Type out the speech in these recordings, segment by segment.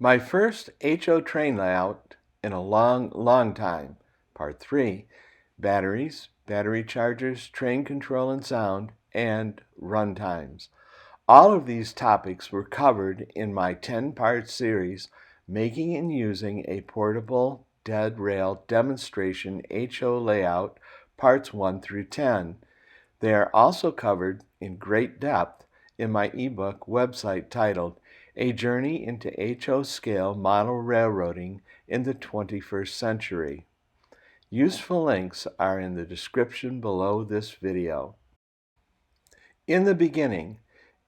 My first HO train layout in a long time. Part 3, batteries, battery chargers, train control and sound, and run times. All of these topics were covered in my 10-part series, Making and Using a Portable Dead Rail Demonstration HO Layout, Parts 1 through 10. They are also covered in great depth in my ebook website titled A Journey into HO Scale Model Railroading in the 21st Century. Useful links are in the description below this video. In the beginning,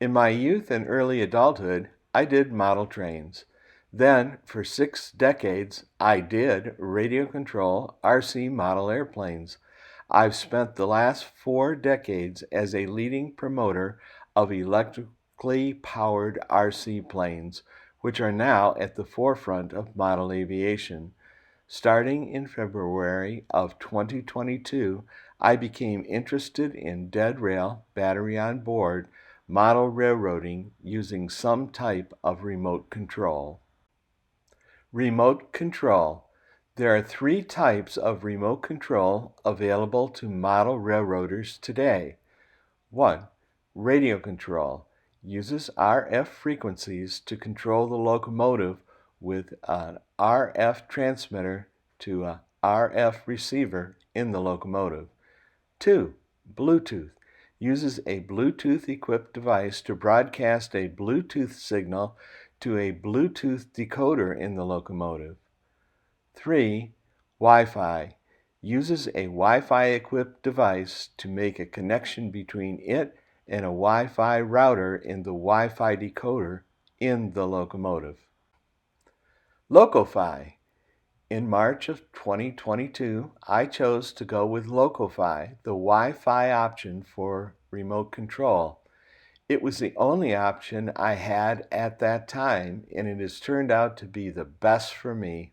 in my youth and early adulthood, I did model trains. Then, for 6 decades, I did radio control RC model airplanes. I've spent the last 4 decades as a leading promoter of electrically powered RC planes, which are now at the forefront of model aviation. Starting in February of 2022, I became interested in dead rail, battery on board, model railroading using some type of remote control. Remote control. There are 3 types of remote control available to model railroaders today. 1. Radio control. Uses RF frequencies to control the locomotive with an RF transmitter to a RF receiver in the locomotive. 2. Bluetooth. Uses a Bluetooth-equipped device to broadcast a Bluetooth signal to a Bluetooth decoder in the locomotive. 3. Wi-Fi. Uses a Wi-Fi equipped device to make a connection between it and a Wi-Fi router in the Wi-Fi decoder in the locomotive. LocoFi. In March of 2022, I chose to go with LocoFi, the Wi-Fi option for remote control. It was the only option I had at that time, and it has turned out to be the best for me.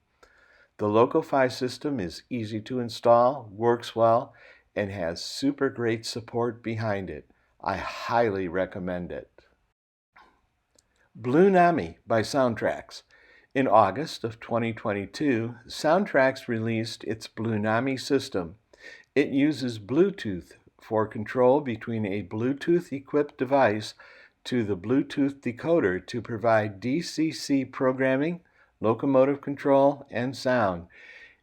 The LocoFi system is easy to install, works well, and has super great support behind it. I highly recommend it. Blunami by Soundtraxx. In August of 2022, Soundtraxx released its Blunami system. It uses Bluetooth for control between a Bluetooth-equipped device to the Bluetooth decoder to provide DCC programming, locomotive control, and sound.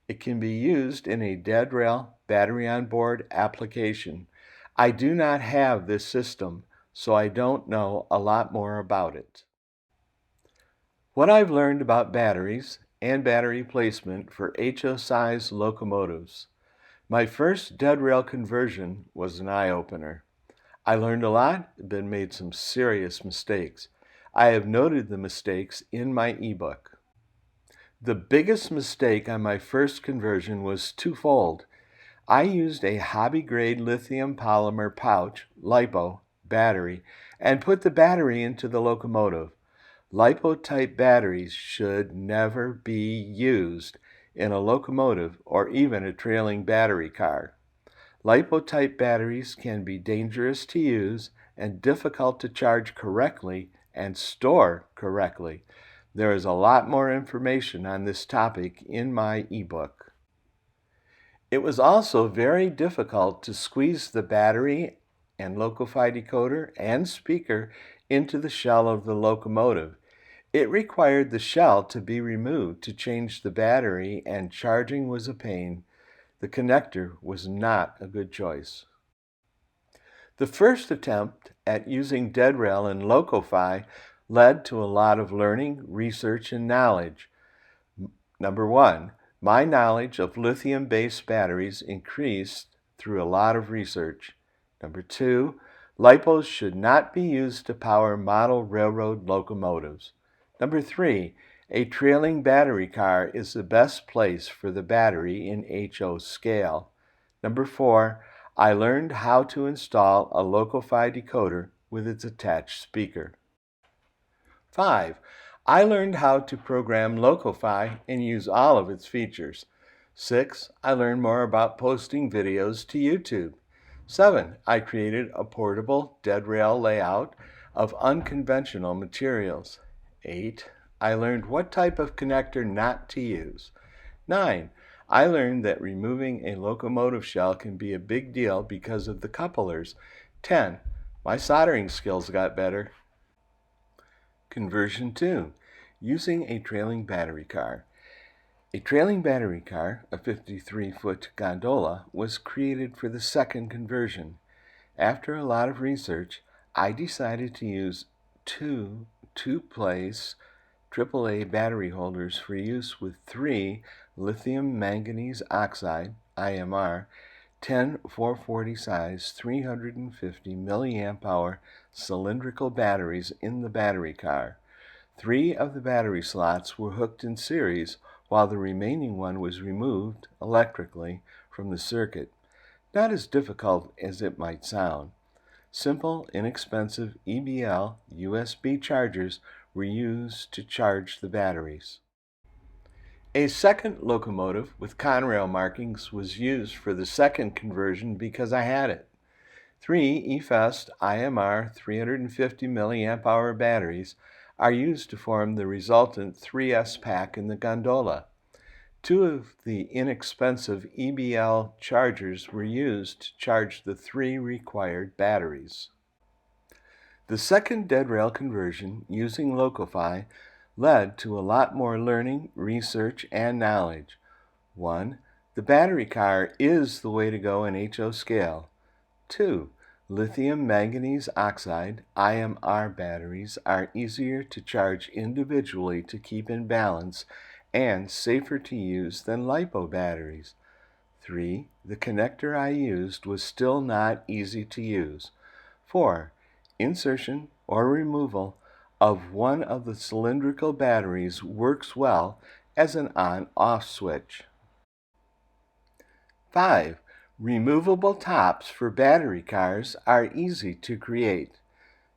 It can be used in a dead rail, battery on board application. I do not have this system, so I don't know a lot more about it. What I've learned about batteries and battery placement for HO-size locomotives. My first dead rail conversion was an eye-opener. I learned a lot, but made some serious mistakes. I have noted the mistakes in my ebook. The biggest mistake on my first conversion was twofold. I used a hobby-grade lithium polymer pouch, LiPo, battery, and put the battery into the locomotive. LiPo-type batteries should never be used in a locomotive or even a trailing battery car. LiPo-type batteries can be dangerous to use and difficult to charge correctly and store correctly. There is a lot more information on this topic in my ebook. It was also very difficult to squeeze the battery and LocoFi decoder and speaker into the shell of the locomotive. It required the shell to be removed to change the battery, and charging was a pain. The connector was not a good choice. The first attempt at using Dead Rail and LocoFi led to a lot of learning, research, and knowledge. Number 1, my knowledge of lithium-based batteries increased through a lot of research. Number 2, LiPos should not be used to power model railroad locomotives. Number 3, a trailing battery car is the best place for the battery in HO scale. Number 4, I learned how to install a LocoFi decoder with its attached speaker. 5, I learned how to program LocoFi and use all of its features. 6, I learned more about posting videos to YouTube. 7, I created a portable dead rail layout of unconventional materials. 8, I learned what type of connector not to use. 9. I learned that removing a locomotive shell can be a big deal because of the couplers. 10. My soldering skills got better. Conversion 2. Using a trailing battery car. A trailing battery car, a 53-foot gondola, was created for the second conversion. After a lot of research, I decided to use two-place AAA battery holders for use with 3 lithium manganese oxide, IMR, 10-440 size 350 milliamp hour cylindrical batteries in the battery car. 3 of the battery slots were hooked in series, while the remaining one was removed electrically from the circuit. Not as difficult as it might sound. Simple, inexpensive EBL USB chargers were used to charge the batteries. A second locomotive with Conrail markings was used for the second conversion because I had it. 3 eFest IMR 350 milliamp-hour batteries are used to form the resultant 3S pack in the gondola. 2 of the inexpensive EBL chargers were used to charge the 3 required batteries. The second Dead Rail conversion using LocoFi led to a lot more learning, research, and knowledge. 1. The battery car is the way to go in HO scale. 2. Lithium manganese oxide IMR batteries are easier to charge individually to keep in balance and safer to use than LiPo batteries. 3. The connector I used was still not easy to use. 4. Insertion or removal of one of the cylindrical batteries works well as an on-off switch. 5. Removable tops for battery cars are easy to create.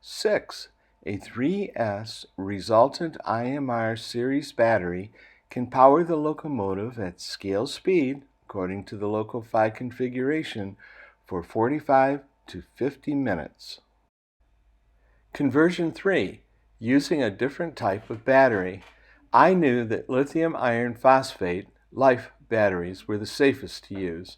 6. A 3S resultant IMR series battery can power the locomotive at scale speed, according to the LocoFi configuration, for 45 to 50 minutes. Conversion 3. Using a different type of battery. I knew that lithium iron phosphate, LiFe batteries, were the safest to use.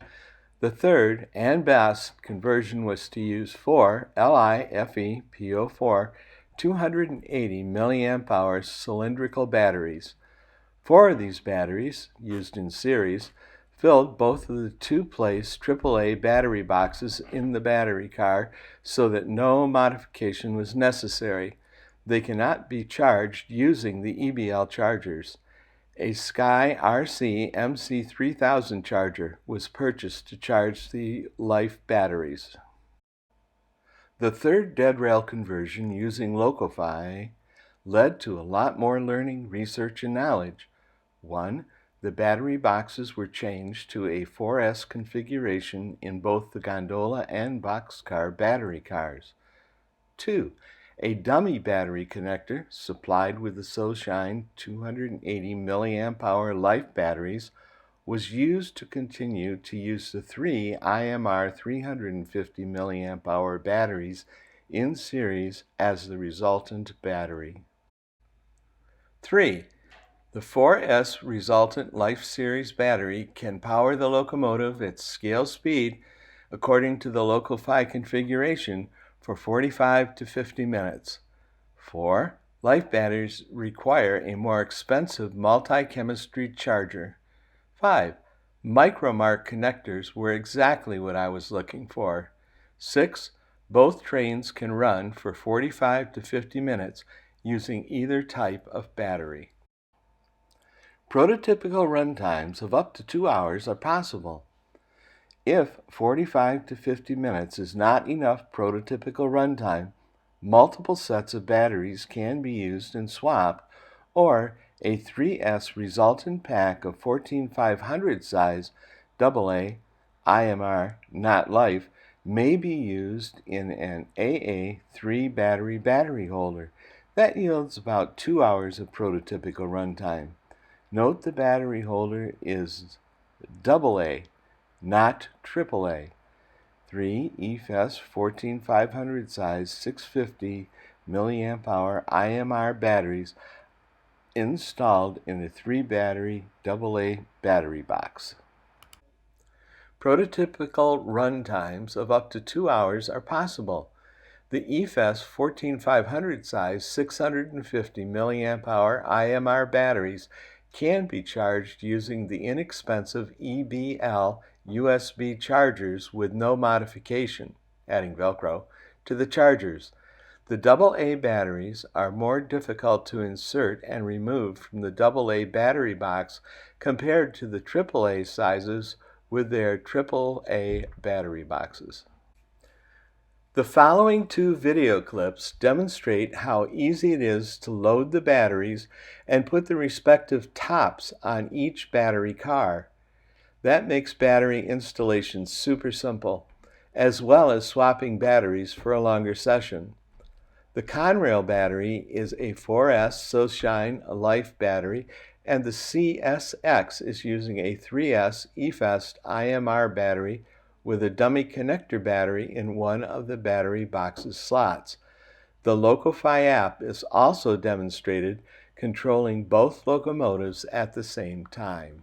The third and best conversion was to use 4 LiFePO4 280 milliamp hour cylindrical batteries. 4 of these batteries, used in series, filled both of the 2-place AAA battery boxes in the battery car so that no modification was necessary. They cannot be charged using the EBL chargers. A SkyRC MC3000 charger was purchased to charge the LiFe batteries. The third Dead Rail conversion using LocoFi led to a lot more learning, research, and knowledge. 1. The battery boxes were changed to a 4S configuration in both the gondola and boxcar battery cars. 2. A dummy battery connector supplied with the Soshine 280 milliamp hour LiFe batteries was used to continue to use the 3 IMR 350 milliamp hour batteries in series as the resultant battery. 3. The 4S resultant LiFe series battery can power the locomotive at scale speed according to the LocoFi configuration for 45 to 50 minutes. 4. LiFe batteries require a more expensive multi-chemistry charger. 5. Micromark connectors were exactly what I was looking for. 6. Both trains can run for 45 to 50 minutes using either type of battery. Prototypical run times of up to 2 hours are possible. If 45 to 50 minutes is not enough prototypical runtime, multiple sets of batteries can be used and swapped, or a 3S resultant pack of 14500 size AA IMR, not LiFe, may be used in an AA 3 battery holder. That yields about 2 hours of prototypical runtime. Note the battery holder is AA, not AAA. 3 eFest 14500 size 650 milliamp hour IMR batteries installed in a 3-battery AA battery box. Prototypical run times of up to 2 hours are possible. The EFES 14500 size 650 mAh IMR batteries can be charged using the inexpensive EBL USB chargers with no modification, adding Velcro, to the chargers. The AA batteries are more difficult to insert and remove from the AA battery box compared to the AAA sizes with their AAA battery boxes. The following 2 video clips demonstrate how easy it is to load the batteries and put the respective tops on each battery car. That makes battery installation super simple, as well as swapping batteries for a longer session. The Conrail battery is a 4S Soshine Life battery, and the CSX is using a 3S EFES IMR battery with a dummy connector battery in one of the battery box's slots. The LocoFi app is also demonstrated controlling both locomotives at the same time.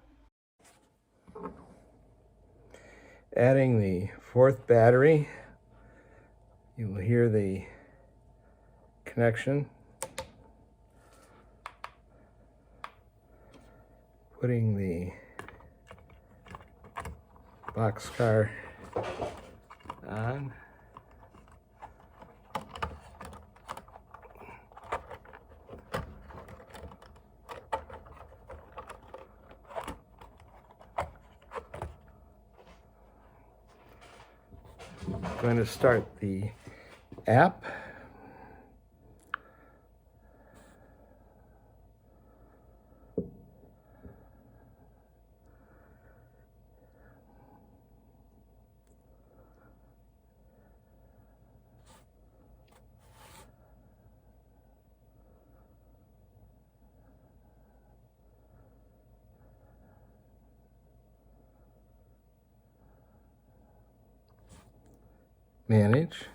Adding the 4th battery, you will hear the connection. Putting the boxcar on. I'm going to start the app. Manage.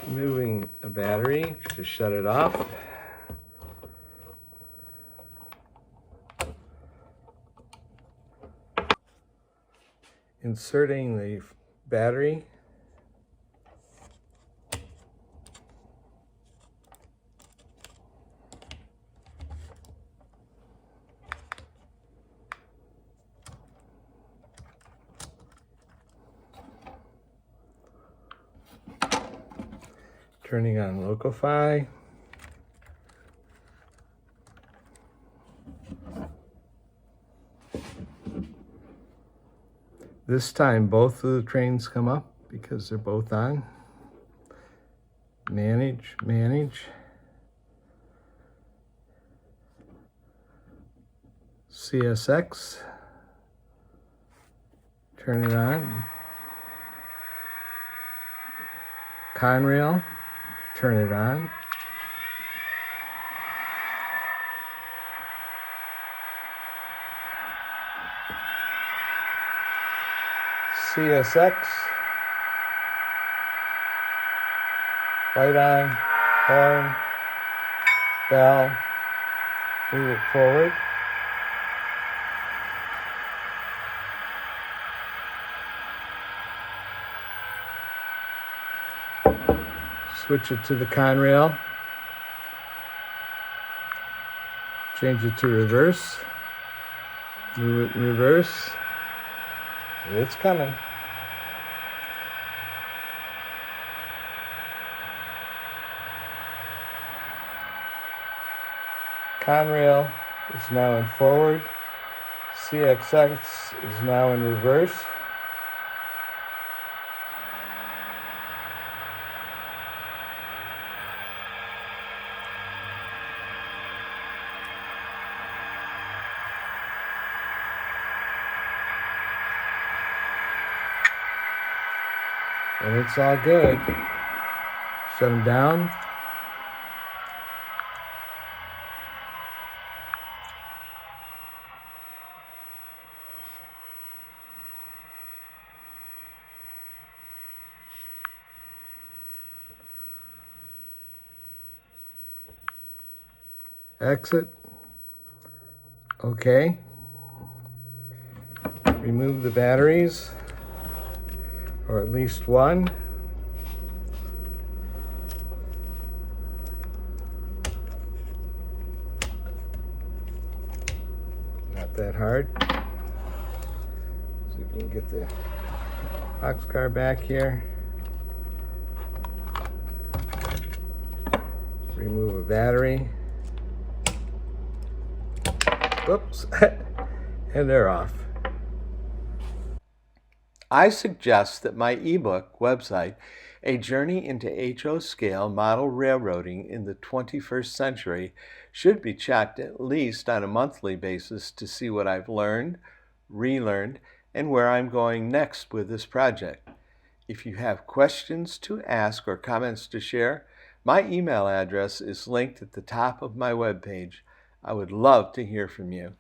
Moving a battery to shut it off. Inserting the battery. Turning on LocoFi. This time both of the trains come up because they're both on. Manage, manage. CSX. Turn it on. Conrail. Turn it on. CSX. Light on, horn, bell, move it forward. Switch it to the Conrail. Change it to reverse. Move it in reverse. It's coming. Conrail is now in forward. CXX is now in reverse. And it's all good. Shut them down. Exit. Okay. Remove the batteries, or at least one. Not that hard. So we can get the boxcar back here. Remove a battery. Whoops, and they're off. I suggest that my ebook website, A Journey into HO Scale Model Railroading in the 21st Century, should be checked at least on a monthly basis to see what I've learned, relearned, and where I'm going next with this project. If you have questions to ask or comments to share, my email address is linked at the top of my webpage. I would love to hear from you.